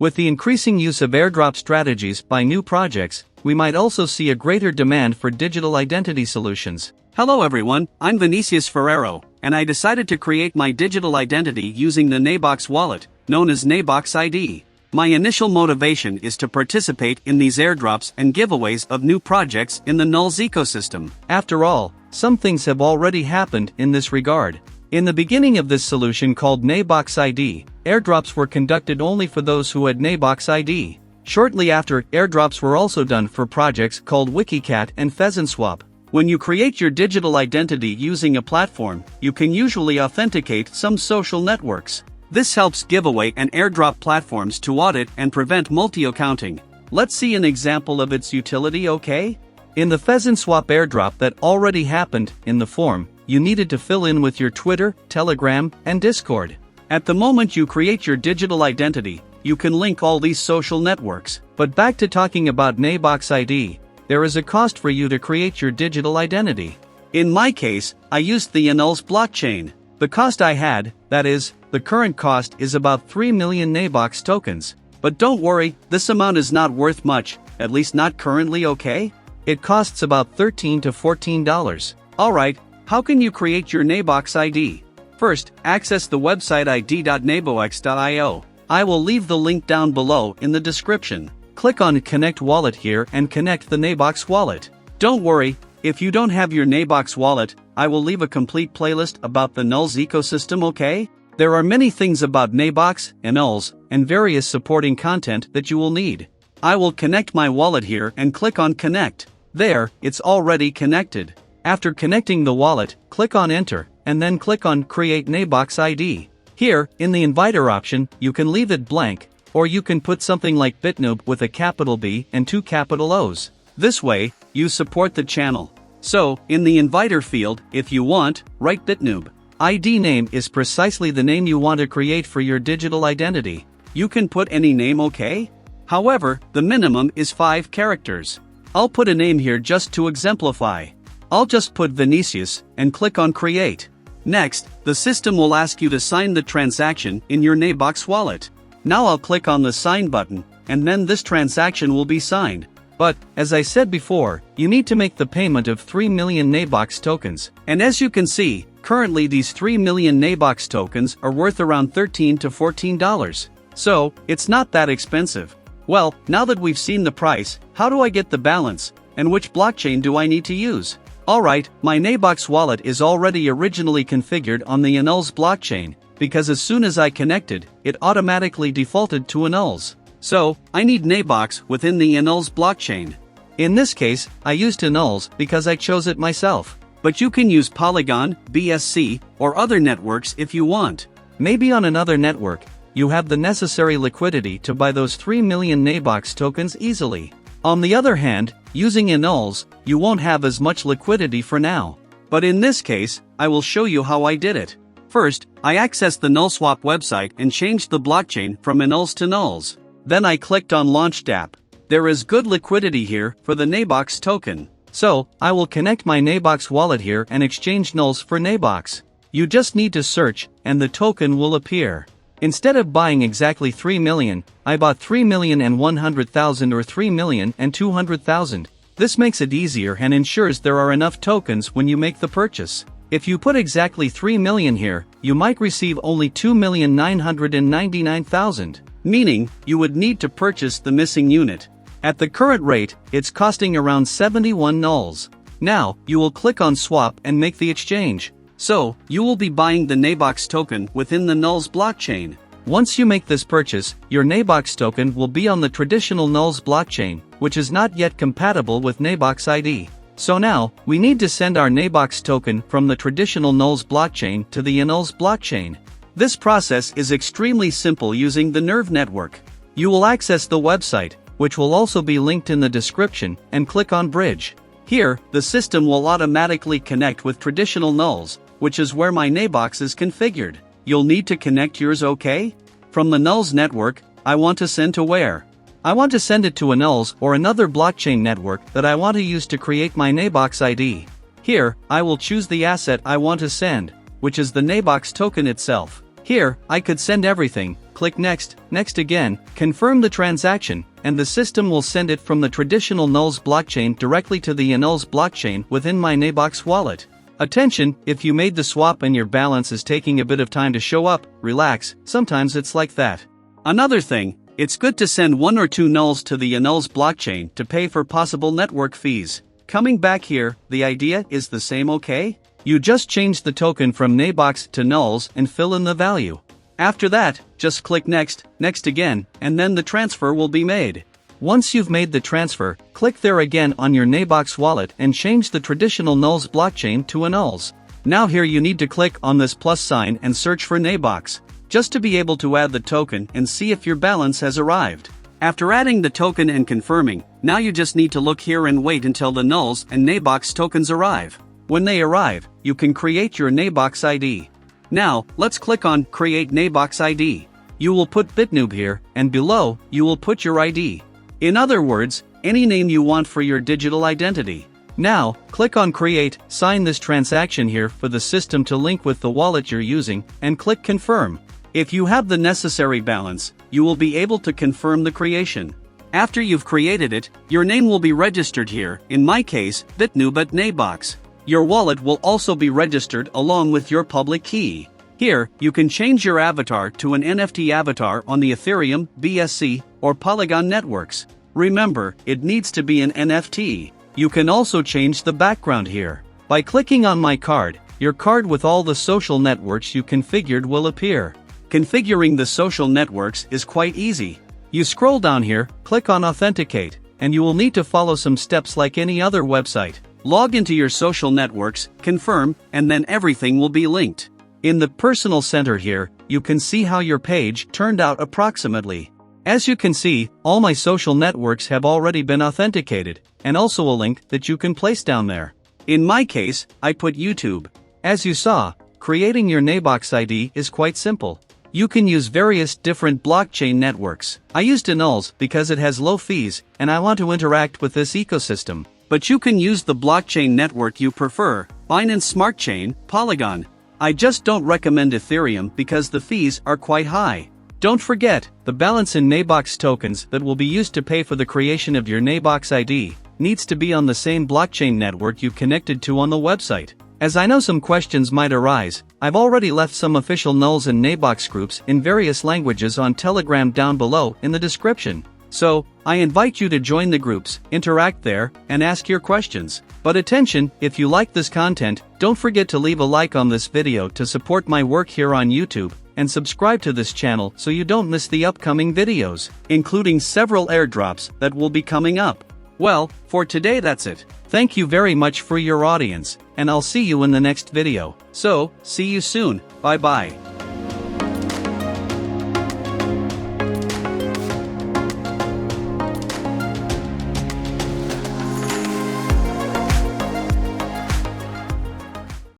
With the increasing use of airdrop strategies by new projects, we might also see a greater demand for digital identity solutions. Hello everyone, I'm Vinicius Ferrero, and I decided to create my digital identity using the Nabox wallet, known as Nabox ID. My initial motivation is to participate in these airdrops and giveaways of new projects in the NULS ecosystem. After all, some things have already happened in this regard. In the beginning of this solution called Nabox ID, airdrops were conducted only for those who had Nabox ID. Shortly after, airdrops were also done for projects called WikiCat and PheasantSwap. When you create your digital identity using a platform, you can usually authenticate some social networks. This helps giveaway and airdrop platforms to audit and prevent multi-accounting. Let's see an example of its utility, okay? In the PheasantSwap airdrop that already happened in the form, you needed to fill in with your Twitter, Telegram, and Discord. At the moment you create your digital identity, you can link all these social networks. But back to talking about Nabox ID, there is a cost for you to create your digital identity. In my case, I used the ENULS blockchain. The cost I had, that is, the current cost is about 3 million Nabox tokens. But don't worry, this amount is not worth much, at least not currently, okay? It costs about $13 to $14. Alright, how can you create your Nabox ID? First, access the website id.nabox.io. I will leave the link down below in the description. Click on Connect Wallet here and connect the Nabox wallet. Don't worry, if you don't have your Nabox wallet, I will leave a complete playlist about the NULS ecosystem, okay? There are many things about Nabox, ENULS, and various supporting content that you will need. I will connect my wallet here and click on Connect. There, it's already connected. After connecting the wallet, click on Enter, and then click on Create Nabox ID. Here, in the Inviter option, you can leave it blank, or you can put something like bitnoob with a capital B and 2 capital O's. This way, you support the channel. So, in the Inviter field, if you want, write bitnoob. ID name is precisely the name you want to create for your digital identity. You can put any name, okay? However, the minimum is 5 characters. I'll put a name here just to exemplify. I'll just put Vinicius, and click on Create. Next, the system will ask you to sign the transaction in your Nabox wallet. Now I'll click on the Sign button, and then this transaction will be signed. But, as I said before, you need to make the payment of 3 million Nabox tokens. And as you can see, currently these 3 million Nabox tokens are worth around $13 to $14. So, it's not that expensive. Well, now that we've seen the price, how do I get the balance, and which blockchain do I need to use? Alright, my Nabox wallet is already originally configured on the ENULS blockchain, because as soon as I connected, it automatically defaulted to ENULS. So, I need Nabox within the ENULS blockchain. In this case, I used ENULS because I chose it myself. But you can use Polygon, BSC, or other networks if you want. Maybe on another network, you have the necessary liquidity to buy those 3 million Nabox tokens easily. On the other hand, using ENULS, you won't have as much liquidity for now. But in this case, I will show you how I did it. First, I accessed the NULSWAP website and changed the blockchain from ENULS to NULS. Then I clicked on Launch dApp. There is good liquidity here for the Nabox token. So, I will connect my Nabox wallet here and exchange NULS for Nabox. You just need to search, and the token will appear. Instead of buying exactly 3 million, I bought 3,100,000 or 3,200,000. This makes it easier and ensures there are enough tokens when you make the purchase. If you put exactly 3 million here, you might receive only 2,999,000. Meaning, you would need to purchase the missing unit. At the current rate, it's costing around 71 NULS. Now, you will click on Swap and make the exchange. So, you will be buying the Nabox token within the NULS blockchain. Once you make this purchase, your Nabox token will be on the traditional NULS blockchain, which is not yet compatible with Nabox ID. So now, we need to send our Nabox token from the traditional NULS blockchain to the ENULS blockchain. This process is extremely simple using the Nerve network. You will access the website, which will also be linked in the description, and click on Bridge. Here, the system will automatically connect with traditional NULS, which is where my Nabox is configured. You'll need to connect yours, okay? From the NULS network, I want to send to where? I want to send it to ENULS or another blockchain network that I want to use to create my Nabox ID. Here, I will choose the asset I want to send, which is the Nabox token itself. Here, I could send everything, click Next, Next again, confirm the transaction, and the system will send it from the traditional NULS blockchain directly to the ENULS blockchain within my Nabox wallet. Attention, if you made the swap and your balance is taking a bit of time to show up, relax, sometimes it's like that. Another thing, it's good to send 1 or 2 NULS to the ENULS blockchain to pay for possible network fees. Coming back here, the idea is the same, okay? You just change the token from Nabox to NULS and fill in the value. After that, just click Next, Next again, and then the transfer will be made. Once you've made the transfer, click there again on your Nabox wallet and change the traditional NULS blockchain to ENULS. Now here you need to click on this plus sign and search for Nabox, just to be able to add the token and see if your balance has arrived. After adding the token and confirming, now you just need to look here and wait until the NULS and Nabox tokens arrive. When they arrive, you can create your Nabox ID. Now, let's click on Create Nabox ID. You will put bitnoob here, and below, you will put your ID. In other words, any name you want for your digital identity. Now, click on Create, sign this transaction here for the system to link with the wallet you're using, and click Confirm. If you have the necessary balance, you will be able to confirm the creation. After you've created it, your name will be registered here, in my case, bitnoob at Nabox. Your wallet will also be registered along with your public key. Here, you can change your avatar to an NFT avatar on the Ethereum, BSC, or Polygon networks. Remember, it needs to be an NFT. You can also change the background here. By clicking on My Card, your card with all the social networks you configured will appear. Configuring the social networks is quite easy. You scroll down here, click on Authenticate, and you will need to follow some steps like any other website. Log into your social networks, confirm, and then everything will be linked. In the Personal Center here, you can see how your page turned out approximately. As you can see, all my social networks have already been authenticated, and also a link that you can place down there. In my case, I put YouTube. As you saw, creating your Nabox ID is quite simple. You can use various different blockchain networks. I used ENULS because it has low fees, and I want to interact with this ecosystem. But you can use the blockchain network you prefer, Binance Smart Chain, Polygon. I just don't recommend Ethereum because the fees are quite high. Don't forget, the balance in Nabox tokens that will be used to pay for the creation of your Nabox ID needs to be on the same blockchain network you connected to on the website. As I know some questions might arise, I've already left some official NULS and Nabox groups in various languages on Telegram down below in the description. So, I invite you to join the groups, interact there, and ask your questions. But attention, if you like this content, don't forget to leave a like on this video to support my work here on YouTube, and subscribe to this channel so you don't miss the upcoming videos, including several airdrops that will be coming up. Well, for today that's it. Thank you very much for your audience, and I'll see you in the next video. So, see you soon, bye bye.